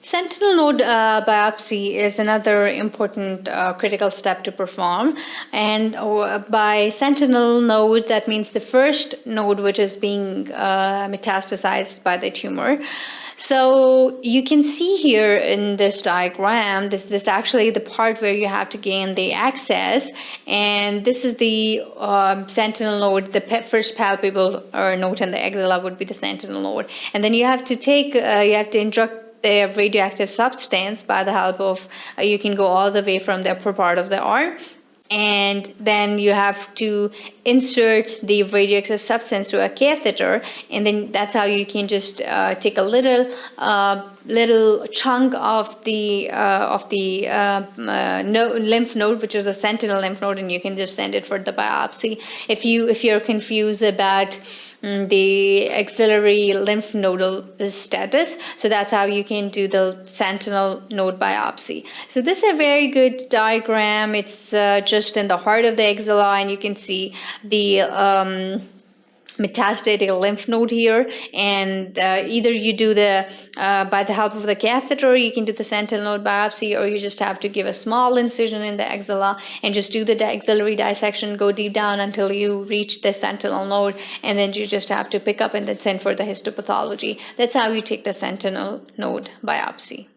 Sentinel node biopsy is another important critical step to perform. And by sentinel node, that means the first node which is being metastasized by the tumor. So you can see here in this diagram, this actually the part where you have to gain the access, and this is the sentinel node. The first palpable node in the axilla would be the sentinel node, and then you have to inject the radioactive substance by the help of, you can go all the way from the upper part of the arm, and then you have to insert the radioactive substance through a catheter, and then that's how you can just take a little chunk of the lymph node, which is a sentinel lymph node, and you can just send it for the biopsy. If you're confused about the axillary lymph nodal status, so that's how you can do the sentinel node biopsy. So this is a very good diagram. It's just in the heart of the axilla, and you can see the metastatic lymph node here, and either you do the by the help of the catheter, you can do the sentinel node biopsy, or you just have to give a small incision in the axilla and just do the axillary dissection, go deep down until you reach the sentinel node, and then you just have to pick up and then send for the histopathology. That's how you take the sentinel node biopsy.